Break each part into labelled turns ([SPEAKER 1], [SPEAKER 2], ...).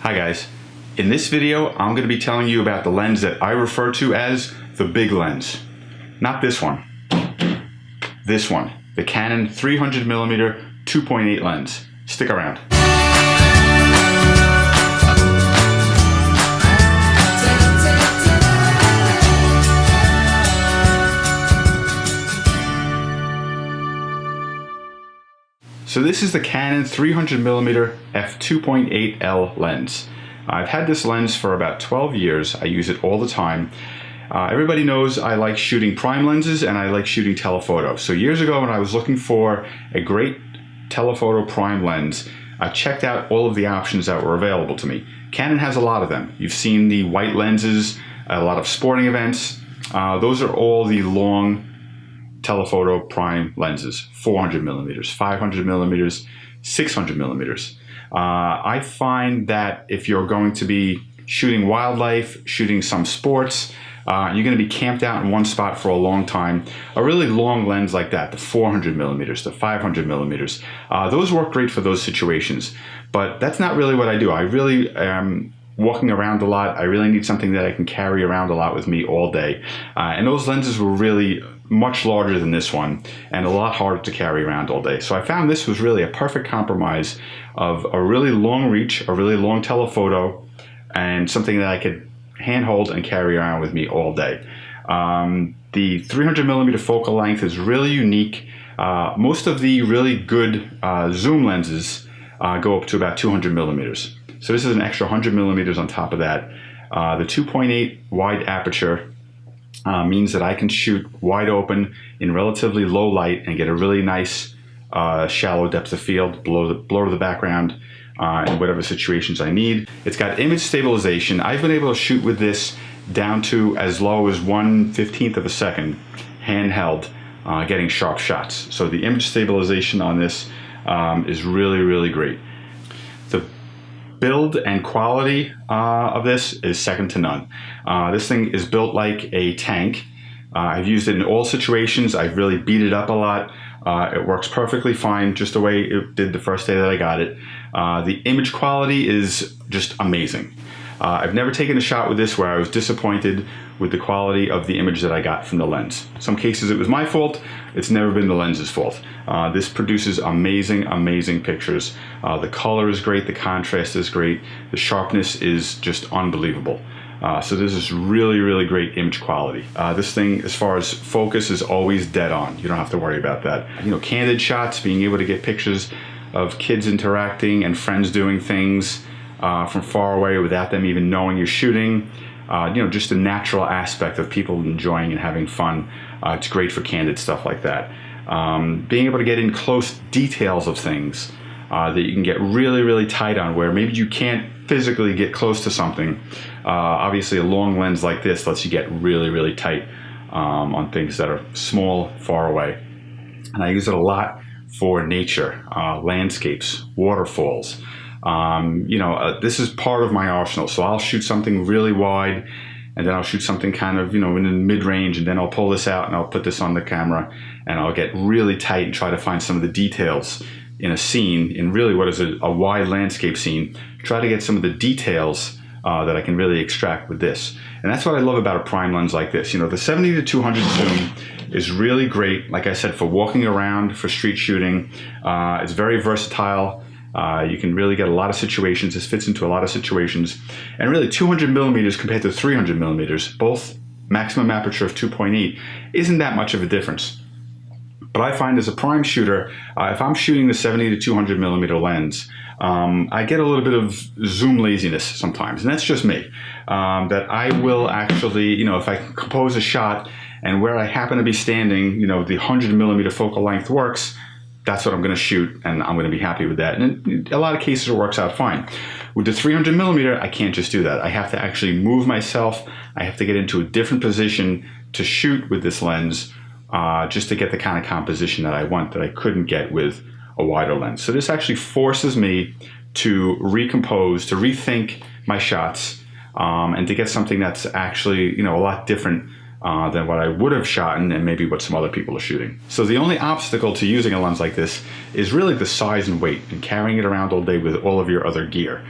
[SPEAKER 1] Hi guys, in this video I'm going to be telling you about the lens that I refer to as the big lens. Not this one, this one, the Canon 300mm 2.8 lens. Stick around. So this is the Canon 300mm f2.8L lens. I've had this lens for about 12 years. I use it all the time. Everybody knows I like shooting prime lenses and I like shooting telephoto. So years ago when I was looking for a great telephoto prime lens, I checked out all of the options that were available to me. Canon has a lot of them. You've seen the white lenses, a lot of sporting events. Those are all the long telephoto prime lenses, 400mm, 500mm, 600mm. I find that if you're going to be shooting wildlife, shooting some sports, you're going to be camped out in one spot for a long time. A really long lens like that, the 400mm, the 500mm, those work great for those situations. But that's not really what I do. I really am walking around a lot. I really need something that I can carry around a lot with me all day. And those lenses were really much larger than this one and a lot harder to carry around all day. So I found this was really a perfect compromise of a really long reach, a really long telephoto, and something that I could handhold and carry around with me all day. The 300mm focal length is really unique. Most of the really good zoom lenses go up to about 200mm. So this is an extra 100mm on top of that. The 2.8 wide aperture means that I can shoot wide open in relatively low light and get a really nice shallow depth of field, blow to the background in whatever situations I need. It's got image stabilization. I've been able to shoot with this down to as low as 1/15 of a second, handheld, getting sharp shots. So the image stabilization on this is really, really great. The build and quality of this is second to none. This thing is built like a tank. I've used it in all situations. I've really beat it up a lot. It works perfectly fine, just the way it did the first day that I got it. The image quality is just amazing. I've never taken a shot with this where I was disappointed with the quality of the image that I got from the lens. Some cases it was my fault. It's never been the lens's fault. This produces amazing, amazing pictures. The color is great, the contrast is great, the sharpness is just unbelievable. So this is really, really great image quality. This thing, as far as focus, is always dead on. You don't have to worry about that. You know, candid shots, being able to get pictures of kids interacting and friends doing things from far away without them even knowing you're shooting. You know, just the natural aspect of people enjoying and having fun. It's great for candid stuff like that. Being able to get in close details of things that you can get really, really tight on, where maybe you can't physically get close to something. Obviously a long lens like this lets you get really, really tight on things that are small, far away. And I use it a lot for nature, landscapes, waterfalls. You know, this is part of my arsenal. So I'll shoot something really wide, and then I'll shoot something kind of, you know, in the mid-range, and then I'll pull this out and I'll put this on the camera, and I'll get really tight and try to find some of the details in a scene, in really what is a wide landscape scene, try to get some of the details that I can really extract with this. And that's what I love about a prime lens like this. You know, the 70-200 zoom is really great, like I said, for walking around, for street shooting. It's very versatile. You can really get a lot of situations. This fits into a lot of situations. And really 200mm compared to 300mm, both maximum aperture of 2.8, isn't that much of a difference. But I find as a prime shooter, if I'm shooting the 70-200mm lens, I get a little bit of zoom laziness sometimes, and that's just me. That I will actually, you know, if I compose a shot and where I happen to be standing, you know, the 100mm focal length works, that's what I'm going to shoot, and I'm going to be happy with that. And in a lot of cases it works out fine. With the 300mm, I can't just do that. I have to actually move myself. I have to get into a different position to shoot with this lens, just to get the kind of composition that I want, that I couldn't get with a wider lens. So this actually forces me to recompose, to rethink my shots, and to get something that's actually, you know, a lot different than what I would have shot and maybe what some other people are shooting. So the only obstacle to using a lens like this is really the size and weight and carrying it around all day with all of your other gear.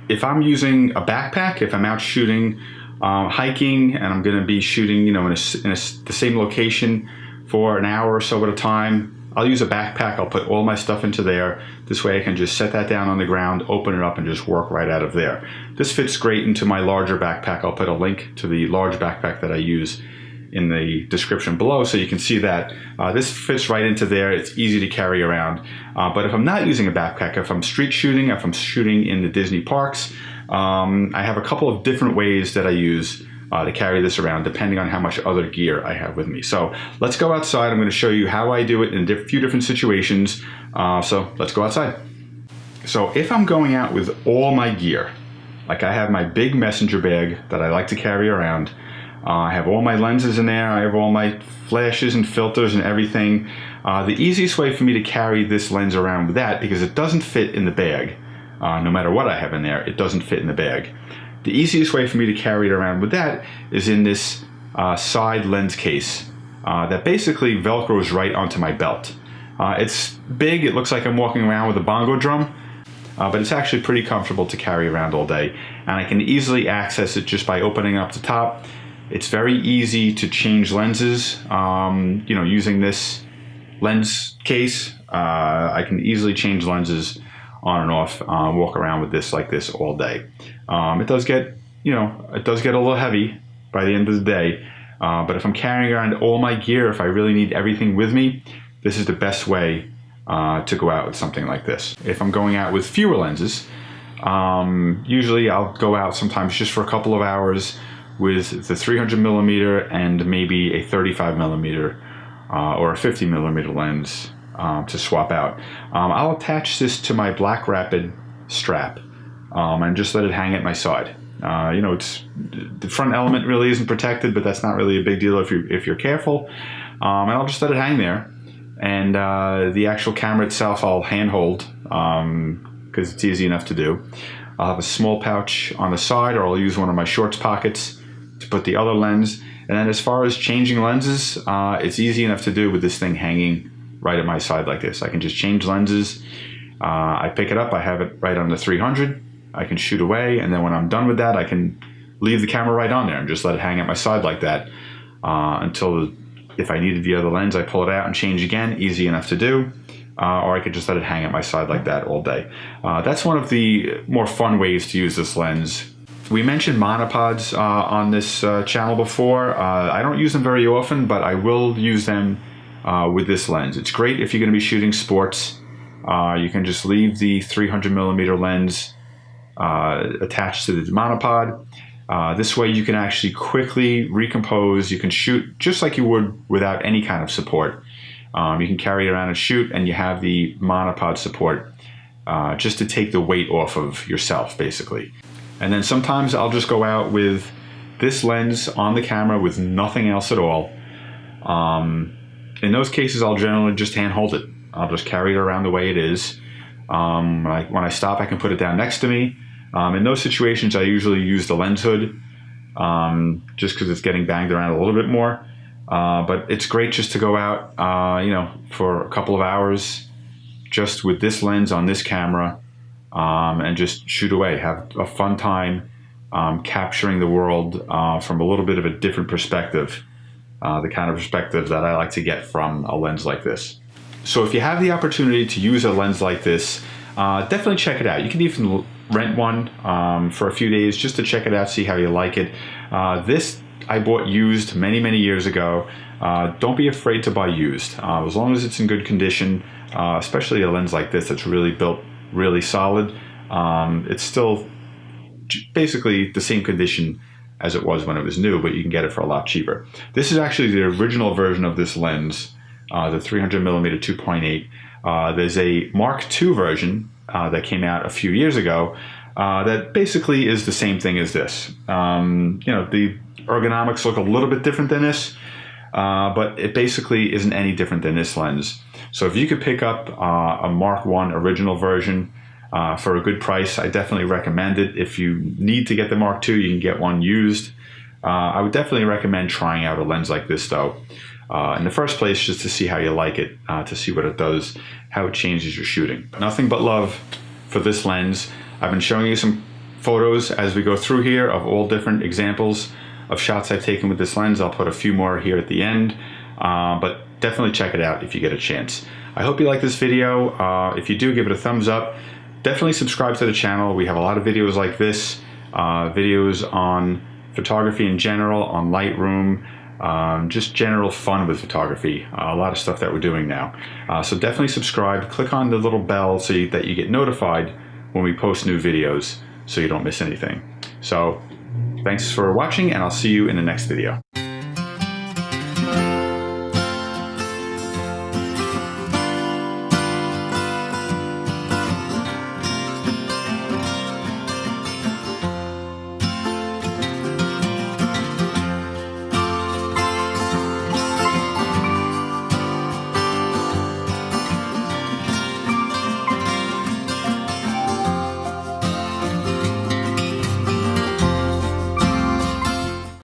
[SPEAKER 1] if I'm using a backpack, if I'm out shooting, hiking, and I'm going to be shooting, you know, in the same location for an hour or so at a time, I'll use a backpack. I'll put all my stuff into there. This way I can just set that down on the ground, open it up, and just work right out of there. This fits great into my larger backpack. I'll put a link to the large backpack that I use in the description below so you can see that. This fits right into there. It's easy to carry around. But if I'm not using a backpack, if I'm street shooting, if I'm shooting in the Disney parks, I have a couple of different ways that I use to carry this around depending on how much other gear I have with me. So let's go outside. I'm going to show you how I do it in a few different situations. So let's go outside. So if I'm going out with all my gear, like I have my big messenger bag that I like to carry around, I have all my lenses in there, I have all my flashes and filters and everything. The easiest way for me to carry this lens around with that, because it doesn't fit in the bag, no matter what I have in there, it doesn't fit in the bag. The easiest way for me to carry it around with that is in this side lens case that basically Velcros right onto my belt. It's big, it looks like I'm walking around with a bongo drum, but it's actually pretty comfortable to carry around all day. And I can easily access it just by opening up the top. It's very easy to change lenses, you know, using this lens case. I can easily change lenses on and off, walk around with this like this all day. It does get, you know, it does get a little heavy by the end of the day, but if I'm carrying around all my gear, if I really need everything with me, this is the best way to go out with something like this. If I'm going out with fewer lenses, usually I'll go out sometimes just for a couple of hours with the 300mm and maybe a 35mm or a 50mm lens to swap out. I'll attach this to my Black Rapid strap and just let it hang at my side. You know, it's the front element really isn't protected, but that's not really a big deal if you're careful. And I'll just let it hang there. And the actual camera itself I'll handhold because it's easy enough to do. I'll have a small pouch on the side, or I'll use one of my shorts pockets to put the other lens. And then as far as changing lenses, it's easy enough to do with this thing hanging right at my side like this. I can just change lenses. I pick it up, I have it right on the 300. I can shoot away, and then when I'm done with that, I can leave the camera right on there and just let it hang at my side like that until if I needed the other lens, I pull it out and change again. Easy enough to do. Or I could just let it hang at my side like that all day. That's one of the more fun ways to use this lens. We mentioned monopods on this channel before. I don't use them very often, but I will use them with this lens. It's great if you're going to be shooting sports. You can just leave the 300mm lens attached to the monopod. This way you can actually quickly recompose. You can shoot just like you would without any kind of support. You can carry it around and shoot, and you have the monopod support just to take the weight off of yourself, basically. And then sometimes I'll just go out with this lens on the camera with nothing else at all. In those cases, I'll generally just hand hold it. I'll just carry it around the way it is. When I stop, I can put it down next to me. In those situations, I usually use the lens hood just because it's getting banged around a little bit more. But it's great just to go out, you know, for a couple of hours just with this lens on this camera and just shoot away. Have a fun time capturing the world from a little bit of a different perspective, the kind of perspective that I like to get from a lens like this. So if you have the opportunity to use a lens like this, definitely check it out. You can even rent one for a few days just to check it out, see how you like it. This I bought used many years ago. Don't be afraid to buy used, as long as it's in good condition, especially a lens like this that's really built really solid. It's still basically the same condition as it was when it was new, but you can get it for a lot cheaper. This is actually the original version of this lens, the 300mm 2.8. There's a Mark II version that came out a few years ago that basically is the same thing as this. You know, the ergonomics look a little bit different than this, but it basically isn't any different than this lens. So if you could pick up a Mark I original version for a good price, I definitely recommend it. If you need to get the Mark II, you can get one used. I would definitely recommend trying out a lens like this though. In the first place, just to see how you like it, to see what it does, how it changes your shooting. Nothing but love for this lens. I've been showing you some photos as we go through here of all different examples of shots I've taken with this lens. I'll put a few more here at the end, but definitely check it out if you get a chance. I hope you like this video. If you do, give it a thumbs up. Definitely subscribe to the channel. We have a lot of videos like this, videos on photography in general, on Lightroom, just general fun with photography. A lot of stuff that we're doing now. So definitely subscribe. Click on the little bell so that you get notified when we post new videos so you don't miss anything. So thanks for watching, and I'll see you in the next video.